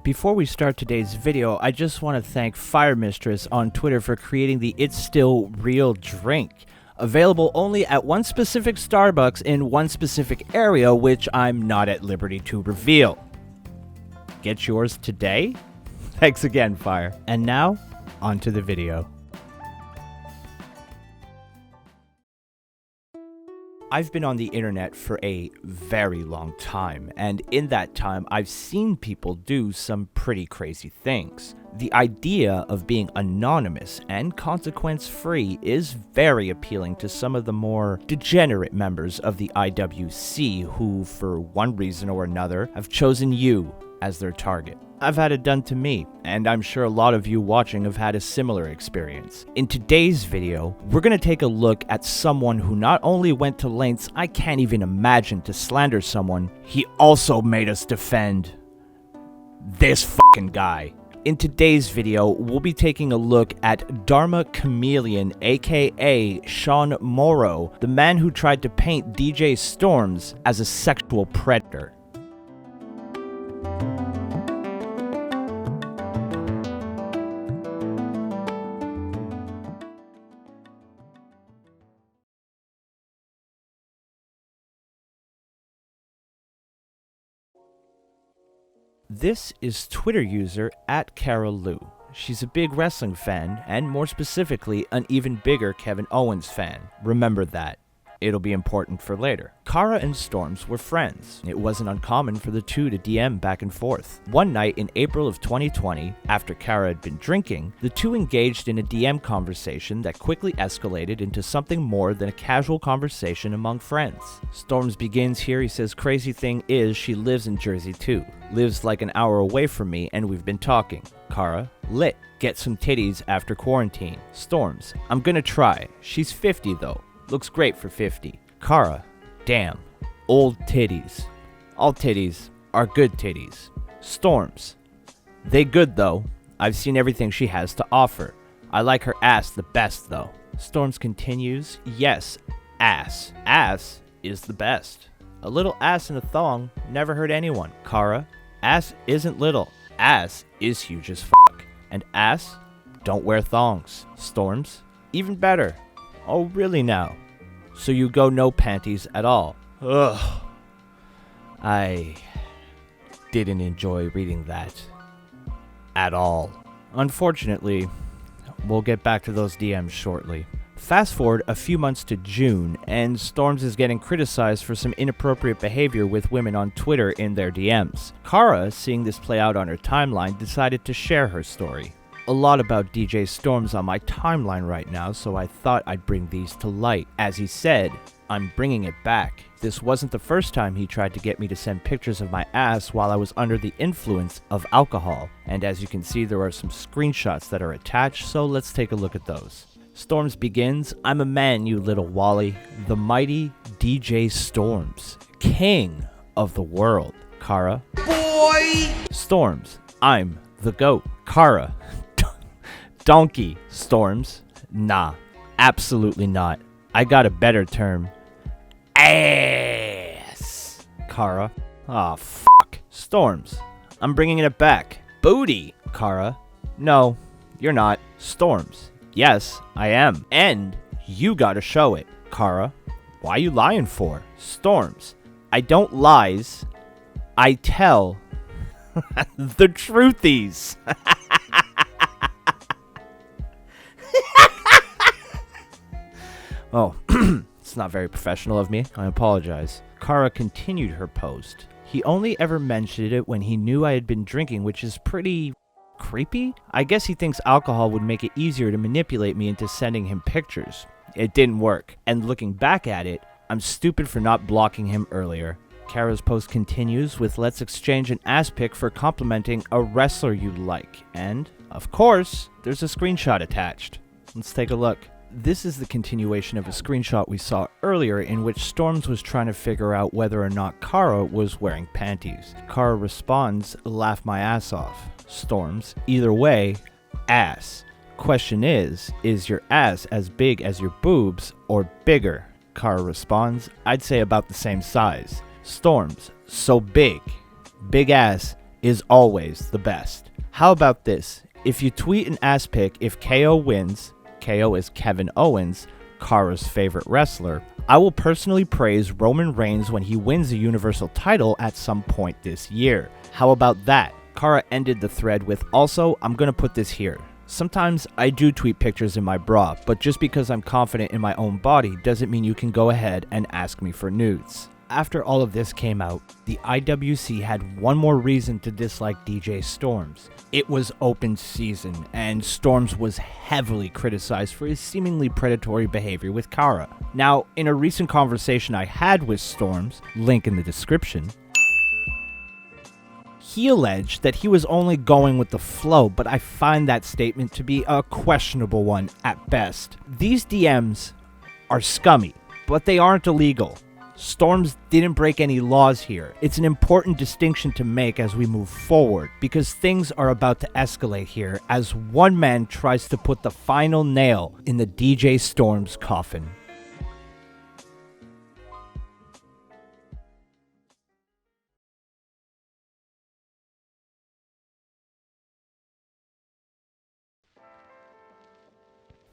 Before we start today's video, I just want to thank Fire Mistress on Twitter for creating the It's Still Real drink. Available only at one specific Starbucks in one specific area, which I'm not at liberty to reveal. Get yours today? Thanks again, Fire. And now, on to the video. I've been on the internet for a very long time, and in that time, I've seen people do some pretty crazy things. The idea of being anonymous and consequence-free is very appealing to some of the more degenerate members of the IWC who, for one reason or another, have chosen you as their target. I've had it done to me, and I'm sure a lot of you watching have had a similar experience. In today's video, we're going to take a look at someone who not only went to lengths I can't even imagine to slander someone, he also made us defend this fucking guy. In today's video, we'll be taking a look at Dharma Chameleon, aka Shaun Morrow, the man who tried to paint DJ Storms as a sexual predator. This is Twitter user @CarolLou. She's a big wrestling fan, and more specifically, an even bigger Kevin Owens fan. Remember that. It'll be important for later. Kara and Storms were friends. It wasn't uncommon for the two to DM back and forth. One night in April of 2020, after Kara had been drinking, the two engaged in a DM conversation that quickly escalated into something more than a casual conversation among friends. Storms begins here. He says, "Crazy thing is, she lives in Jersey too. Lives like an hour away from me, and we've been talking." Kara, "Lit. Get some titties after quarantine." Storms, "I'm gonna try. She's 50 though. Looks great for 50. Kara, "Damn. Old titties. All titties are good titties." Storms, "They good though. I've seen everything she has to offer. I like her ass the best though." Storms continues, "Yes, ass. Ass is the best. A little ass in a thong never hurt anyone." Kara, "Ass isn't little. Ass is huge as fuck. And ass don't wear thongs." Storms, "Even better. Oh, really now? So you go no panties at all?" Ugh. I didn't enjoy reading that at all. Unfortunately, we'll get back to those DMs shortly. Fast forward a few months to June, and Storms is getting criticized for some inappropriate behavior with women on Twitter in their DMs. Kara, seeing this play out on her timeline, decided to share her story. A lot about DJ Storms on my timeline right now, so I thought I'd bring these to light. As he said, "I'm bringing it back. This wasn't the first time he tried to get me to send pictures of my ass while I was under the influence of alcohol. And as you can see, there are some screenshots that are attached, so let's take a look at those." Storms begins, "I'm a man, you little Wally. The mighty DJ Storms, king of the world." Kara, "Boy!" Storms, "I'm the GOAT." Kara, "Donkey." Storms, "Nah, absolutely not. I got a better term. Ass." Kara, "Aw, fuck." Storms, "I'm bringing it back. Booty." Kara, "No, you're not." Storms, "Yes, I am. And you gotta show it." Kara, "Why you lying for?" Storms, "I don't lies. I tell the truthies." Oh, it's not very professional of me. I apologize. Kara continued her post. "He only ever mentioned it when he knew I had been drinking, which is pretty creepy. I guess he thinks alcohol would make it easier to manipulate me into sending him pictures. It didn't work. And looking back at it, I'm stupid for not blocking him earlier." Kara's post continues with, "Let's exchange an ass pic for complimenting a wrestler you like." And, of course, there's a screenshot attached. Let's take a look. This is the continuation of a screenshot we saw earlier in which Storms was trying to figure out whether or not Kara was wearing panties. Kara responds, "Laugh my ass off." Storms, "Either way, ass. Question is your ass as big as your boobs or bigger?" Kara responds, "I'd say about the same size." Storms, "So big. Big ass is always the best. How about this? If you tweet an ass pic if KO wins, KO is Kevin Owens, Kara's favorite wrestler, I will personally praise Roman Reigns when he wins the Universal title at some point this year. How about that? Kara ended the thread with, also, I'm gonna put this here. Sometimes I do tweet pictures in my bra, but just because I'm confident in my own body doesn't mean you can go ahead and ask me for nudes. After all of this came out, the IWC had one more reason to dislike DJ Storms. It was open season, and Storms was heavily criticized for his seemingly predatory behavior with Kara. Now, in a recent conversation I had with Storms, link in the description, he alleged that he was only going with the flow, but I find that statement to be a questionable one at best. These DMs are scummy, but they aren't illegal. Storms didn't break any laws here. It's an important distinction to make as we move forward, because things are about to escalate here as one man tries to put the final nail in the DJ Storms coffin.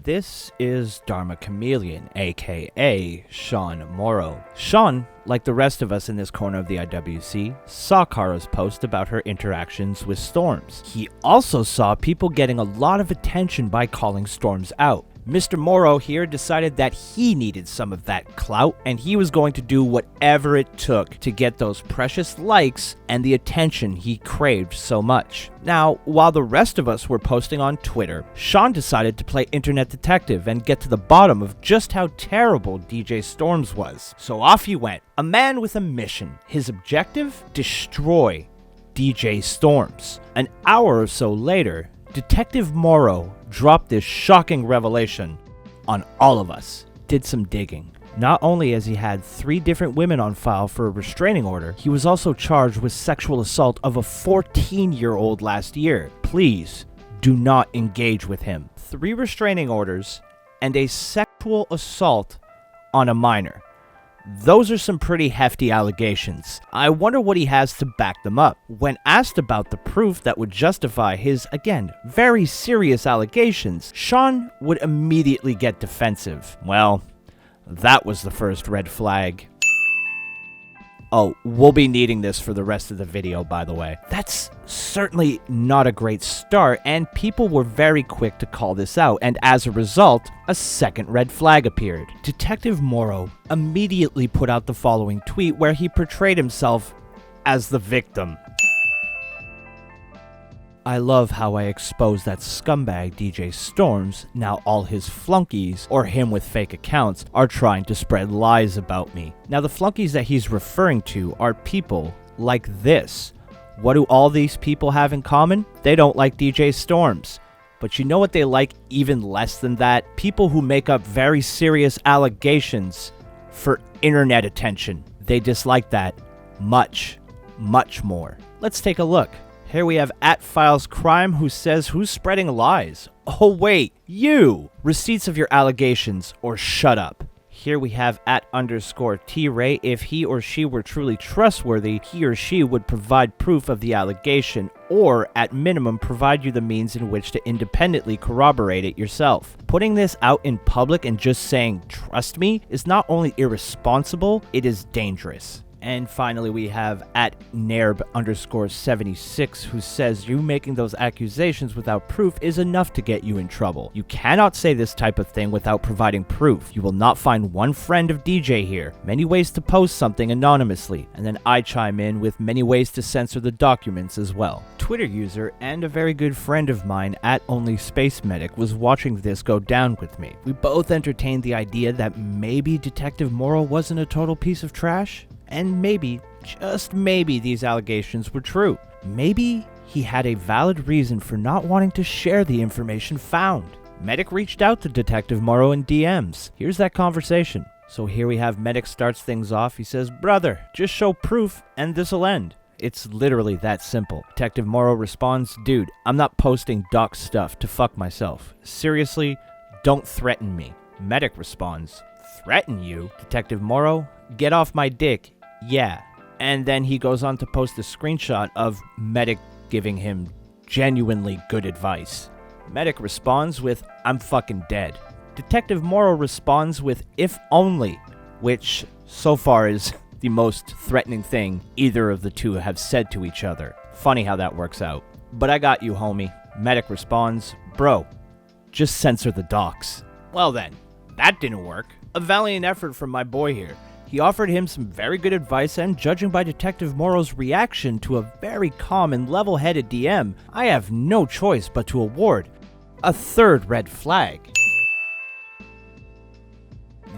This is Dharma Chameleon, aka Shaun Morrow. Shaun, like the rest of us in this corner of the IWC, saw Kara's post about her interactions with Storms. He also saw people getting a lot of attention by calling Storms out. Mr. Moreau here decided that he needed some of that clout, and he was going to do whatever it took to get those precious likes and the attention he craved so much. Now, while the rest of us were posting on Twitter, Shaun decided to play internet detective and get to the bottom of just how terrible DJ Storms was. So off he went, a man with a mission. His objective? Destroy DJ Storms. An hour or so later, Detective Moreau dropped this shocking revelation on all of us. Did some digging. Not only has he had 3 different women on file for a restraining order, he was also charged with sexual assault of a 14-year-old last year. Please do not engage with him. 3 restraining orders and a sexual assault on a minor. Those are some pretty hefty allegations. I wonder what he has to back them up. When asked about the proof that would justify his, again, very serious allegations, Shaun would immediately get defensive. Well, that was the first red flag. Oh, we'll be needing this for the rest of the video, by the way. That's certainly not a great start, and people were very quick to call this out, and as a result, a second red flag appeared. Detective Moreau immediately put out the following tweet where he portrayed himself as the victim. I love how I exposed that scumbag DJ Storms. Now all his flunkies, or him with fake accounts, are trying to spread lies about me. Now the flunkies that he's referring to are people like this. What do all these people have in common? They don't like DJ Storms. But you know what they like even less than that? People who make up very serious allegations for internet attention. They dislike that much, much more. Let's take a look. Here we have @FilesCrime who says, who's spreading lies? Oh wait, you! Receipts of your allegations, or shut up. Here we have @_TRay. If he or she were truly trustworthy, he or she would provide proof of the allegation, or at minimum provide you the means in which to independently corroborate it yourself. Putting this out in public and just saying, trust me, is not only irresponsible, it is dangerous. And finally, we have @Nerb_76 who says you making those accusations without proof is enough to get you in trouble. You cannot say this type of thing without providing proof. You will not find one friend of DJ here. Many ways to post something anonymously. And then I chime in with many ways to censor the documents as well. Twitter user and a very good friend of mine @OnlySpaceMedic was watching this go down with me. We both entertained the idea that maybe Detective Moreau wasn't a total piece of trash. And maybe, just maybe, these allegations were true. Maybe he had a valid reason for not wanting to share the information found. Medic reached out to Detective Morrow in DMs. Here's that conversation. So here we have Medic starts things off. He says, brother, just show proof and this'll end. It's literally that simple. Detective Morrow responds, dude, I'm not posting doc stuff to fuck myself. Seriously, don't threaten me. Medic responds, threaten you? Detective Morrow, get off my dick. Yeah, And then he goes on to post a screenshot of Medic giving him genuinely good advice. Medic responds with, "I'm fucking dead." Detective Moreau responds with, "If only," which so far is the most threatening thing either of the two have said to each other. Funny how that works out. "But I got you, homie." Medic responds, "Bro, just censor the docs." Well then, that didn't work. A valiant effort from my boy here. He offered him some very good advice, and judging by Detective Morrow's reaction to a very calm and level-headed DM, I have no choice but to award a third red flag.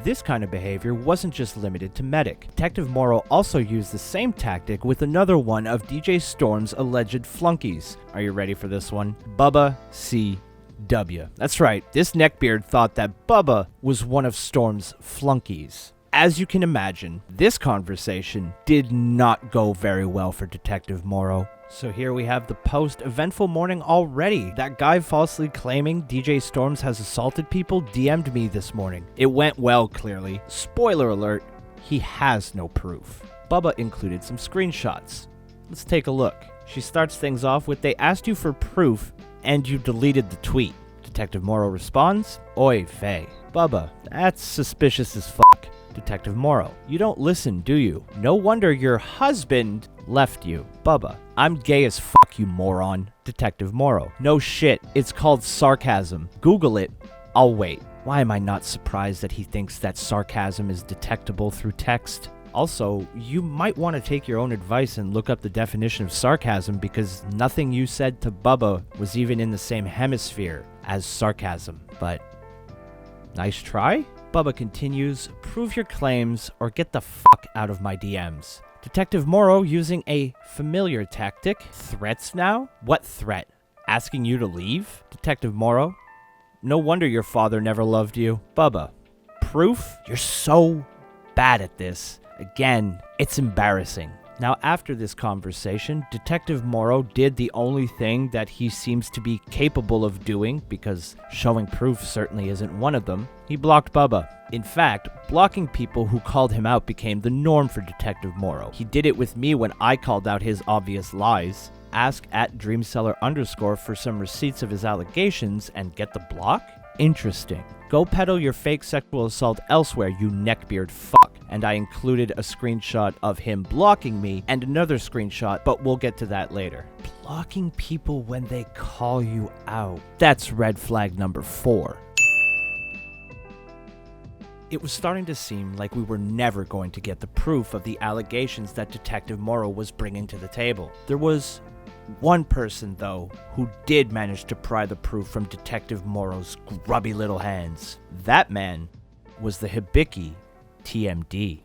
This kind of behavior wasn't just limited to Medic. Detective Moreau also used the same tactic with another one of DJ Storm's alleged flunkies. Are you ready for this one? Bubba C.W. That's right, this neckbeard thought that Bubba was one of Storm's flunkies. As you can imagine, this conversation did not go very well for Detective Moreau. So here we have the post-eventful morning already. That guy falsely claiming DJ Storms has assaulted people DM'd me this morning. It went well, clearly. Spoiler alert, he has no proof. Bubba included some screenshots. Let's take a look. She starts things off with, "They asked you for proof, and you deleted the tweet." Detective Moreau responds, "Oy vey. Bubba, that's suspicious as fuck." Detective Moreau, "You don't listen, do you? No wonder your husband left you." Bubba, "I'm gay as fuck, you moron." Detective Moreau, "No shit, it's called sarcasm. Google it, I'll wait." Why am I not surprised that he thinks that sarcasm is detectable through text? Also, you might want to take your own advice and look up the definition of sarcasm, because nothing you said to Bubba was even in the same hemisphere as sarcasm. But nice try? Bubba continues, "Prove your claims or get the fuck out of my DMs." Detective Moreau using a familiar tactic. Threats now? What threat? Asking you to leave? Detective Moreau, "No wonder your father never loved you." Bubba, "Proof? You're so bad at this." Again, it's embarrassing. Now, after this conversation, Detective Moreau did the only thing that he seems to be capable of doing, because showing proof certainly isn't one of them. He blocked Bubba. In fact, blocking people who called him out became the norm for Detective Moreau. He did it with me when I called out his obvious lies. Ask at @dreamseller_ for some receipts of his allegations and get the block? Interesting. Go peddle your fake sexual assault elsewhere, you neckbeard fuck. And I included a screenshot of him blocking me and another screenshot, but we'll get to that later. Blocking people when they call you out. That's red flag number 4. It was starting to seem like we were never going to get the proof of the allegations that Detective Morrow was bringing to the table. There was one person, though, who did manage to pry the proof from Detective Morrow's grubby little hands. That man was the Hibiki TMD.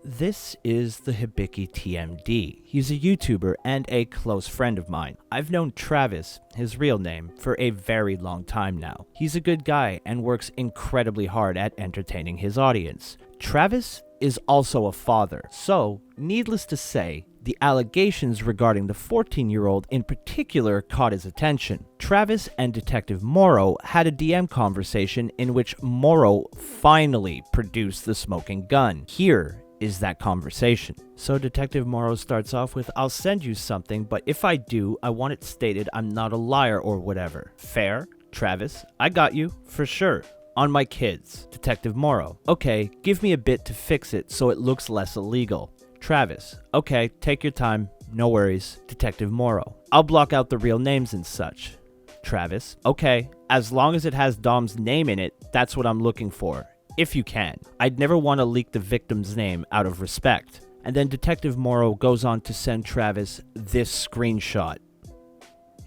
This is the Hibiki TMD. He's a YouTuber and a close friend of mine. I've known Travis, his real name, for a very long time now. He's a good guy and works incredibly hard at entertaining his audience. Travis is also a father, so needless to say, the allegations regarding the 14-year-old in particular caught his attention. Travis and Detective Moreau had a DM conversation in which Moreau finally produced the smoking gun. Here is that conversation. So Detective Moreau starts off with, "I'll send you something, but if I do, I want it stated I'm not a liar or whatever." Fair? Travis, "I got you, for sure. On my kids." Detective Moreau, "Okay, give me a bit to fix it so it looks less illegal." Travis, "Okay, take your time, no worries." Detective Moreau, "I'll block out the real names and such." Travis, "Okay, as long as it has Dom's name in it, that's what I'm looking for. If you can. I'd never want to leak the victim's name out of respect." And then Detective Moreau goes on to send Travis this screenshot.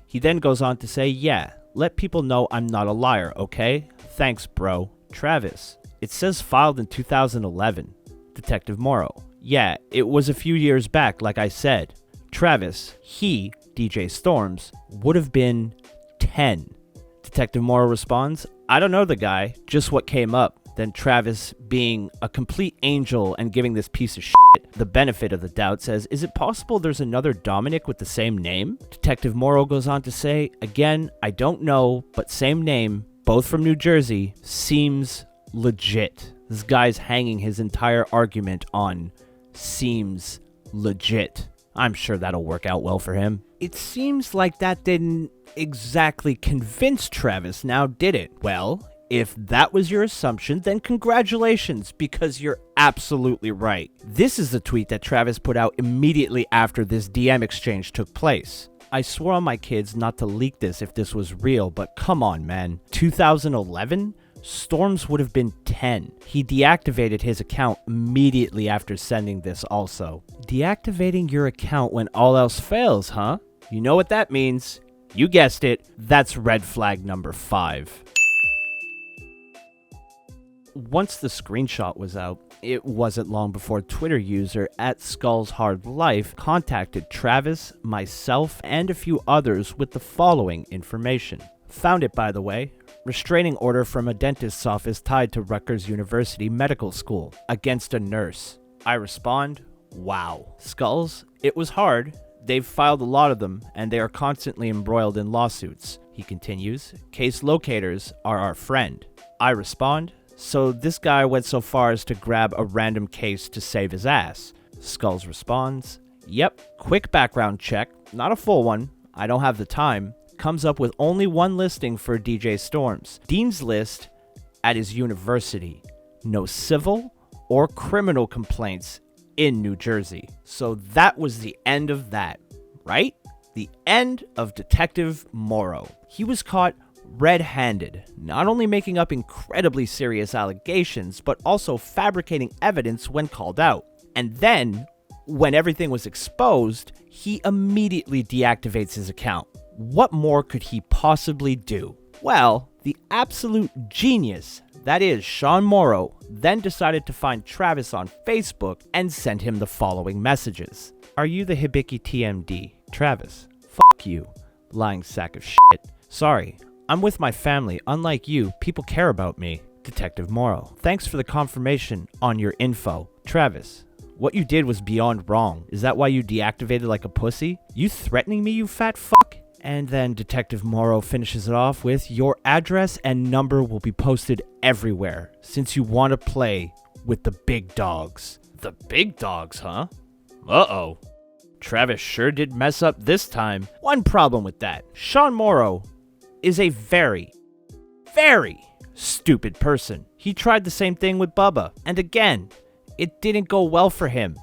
He then goes on to say, "Yeah, let people know I'm not a liar, okay? Thanks, bro." Travis, "It says filed in 2011. Detective Moreau, "Yeah, it was a few years back, like I said." Travis, he, DJ Storms, would have been 10. Detective Moreau responds, "I don't know the guy, just what came up. Then Travis, being a complete angel and giving this piece of shit the benefit of the doubt, says, is it possible there's another Dominic with the same name? Detective Moreau goes on to say, again, I don't know, but same name, both from New Jersey, seems legit. This guy's hanging his entire argument on seems legit. I'm sure that'll work out well for him. It seems like that didn't exactly convince Travis, now did it? Well, if that was your assumption, then congratulations, because you're absolutely right. This is the tweet that Travis put out immediately after this DM exchange took place. I swore on my kids not to leak this if this was real, but come on, man. 2011? Storms would have been 10. He deactivated his account immediately after sending this also. Deactivating your account when all else fails, huh? You know what that means. You guessed it. That's red flag number 5. Once the screenshot was out, it wasn't long before Twitter user @SkullsHardLife contacted Travis, myself, and a few others with the following information. Found it, by the way. Restraining order from a dentist's office tied to Rutgers University Medical School against a nurse. I respond, wow. Skulls, it was hard. They've filed a lot of them, and they are constantly embroiled in lawsuits. He continues, case locators are our friend. I respond, so this guy went so far as to grab a random case to save his ass. Skulls responds, yep, quick background check, not a full one, I don't have the time. Comes up with only one listing for DJ Storms. Dean's list at his university. No civil or criminal complaints in New Jersey. So that was the end of that, right? The end of Detective Morrow. He was caught red-handed, not only making up incredibly serious allegations, but also fabricating evidence when called out. And then, when everything was exposed, he immediately deactivates his account. What more could he possibly do? Well, the absolute genius, that is Shaun Morrow, then decided to find Travis on Facebook and send him the following messages. Are you the Hibiki TMD? Travis, fuck you, lying sack of shit. Sorry, I'm with my family. Unlike you, people care about me. Detective Morrow, thanks for the confirmation on your info. Travis, what you did was beyond wrong. Is that why you deactivated like a pussy? You threatening me, you fat fuck? And then Detective Moreau finishes it off with, your address and number will be posted everywhere, since you want to play with the big dogs. The big dogs, huh? Uh-oh. Travis sure did mess up this time. One problem with that. Shaun Morrow is a very, very stupid person. He tried the same thing with Bubba, and again, it didn't go well for him.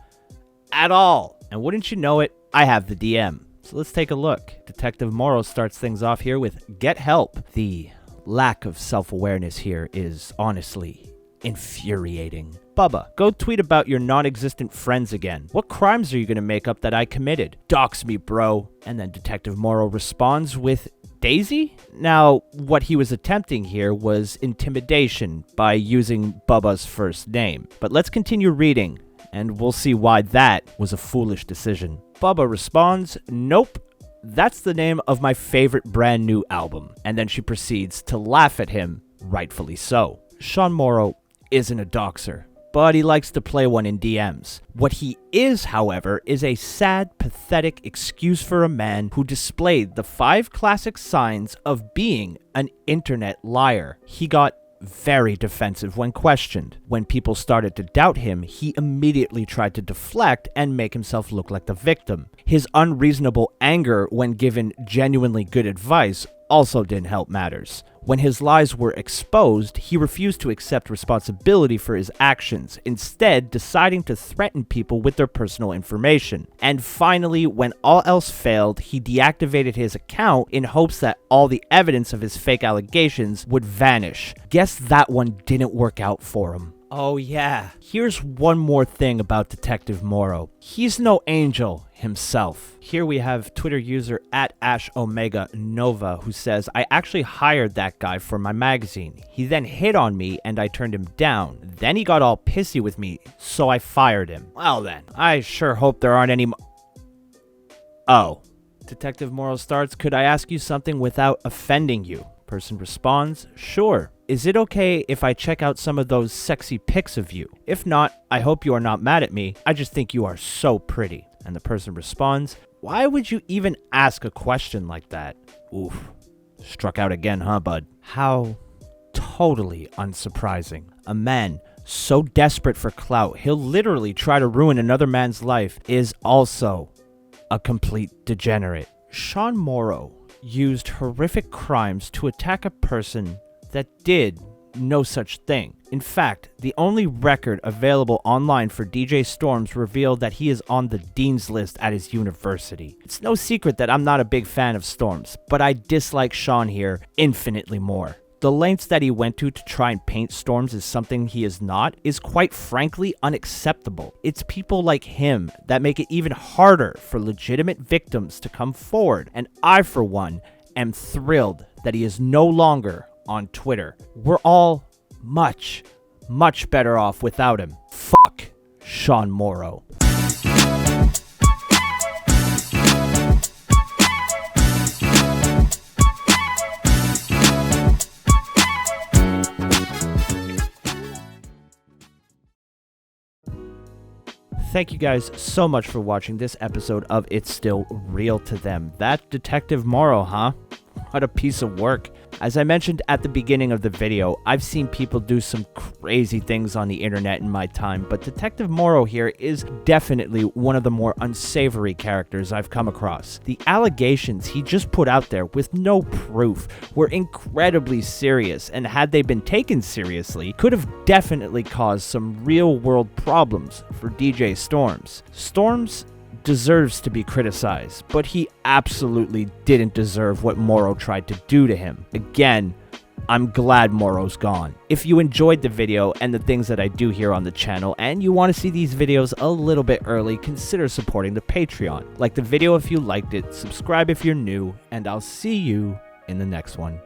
At all. And wouldn't you know it, I have the DM. So let's take a look. Detective Morrow starts things off here with, get help. The lack of self-awareness here is honestly infuriating. Bubba, go tweet about your non-existent friends again. What crimes are you going to make up that I committed? Dox me, bro. And then Detective Morrow responds with, Daisy? Now, what he was attempting here was intimidation by using Bubba's first name. But let's continue reading, and we'll see why that was a foolish decision. Bubba responds, nope, that's the name of my favorite brand new album. And then she proceeds to laugh at him, rightfully so. Shaun Morrow isn't a doxer, but he likes to play one in DMs. What he is, however, is a sad, pathetic excuse for a man who displayed the 5 classic signs of being an internet liar. He got very defensive when questioned. When people started to doubt him, he immediately tried to deflect and make himself look like the victim. His unreasonable anger when given genuinely good advice also didn't help matters. When his lies were exposed, he refused to accept responsibility for his actions, instead deciding to threaten people with their personal information. And finally, when all else failed, he deactivated his account in hopes that all the evidence of his fake allegations would vanish. Guess that one didn't work out for him. Oh yeah, here's one more thing about Detective Morrow. He's no angel himself. Here we have Twitter user @AshOmegaNova who says, I actually hired that guy for my magazine. He then hit on me and I turned him down. Then he got all pissy with me, so I fired him. Well then, I sure hope there aren't any Oh. Detective Morrow starts, could I ask you something without offending you? Person responds, sure. is it okay if I check out some of those sexy pics of you? If not, I hope you are not mad at me. I just think you are so pretty. And the person responds, why would you even ask a question like that? Oof. Struck out again, huh, bud? How totally unsurprising. A man so desperate for clout, he'll literally try to ruin another man's life, is also a complete degenerate. Shaun Morrow used horrific crimes to attack a person that did no such thing. In fact, the only record available online for DJ Storms revealed that he is on the dean's list at his university. It's no secret that I'm not a big fan of Storms, but I dislike Shaun here infinitely more. The lengths that he went to try and paint Storms as something he is not is quite frankly unacceptable. It's people like him that make it even harder for legitimate victims to come forward, and I, for one, am thrilled that he is no longer on Twitter. We're all much, much better off without him. Fuck Shaun Morrow. Thank you guys so much for watching this episode of It's Still Real to Them. That Detective Moreau, huh? What a piece of work. As I mentioned at the beginning of the video, I've seen people do some crazy things on the internet in my time, but Detective Moreau here is definitely one of the more unsavory characters I've come across. The allegations he just put out there with no proof were incredibly serious, and had they been taken seriously, could have definitely caused some real-world problems for DJ Storms. Storms deserves to be criticized, but he absolutely didn't deserve what Moreau tried to do to him. Again, I'm glad Moreau's gone. If you enjoyed the video and the things that I do here on the channel, and you want to see these videos a little bit early, consider supporting the Patreon. Like the video if you liked it, subscribe if you're new, and I'll see you in the next one.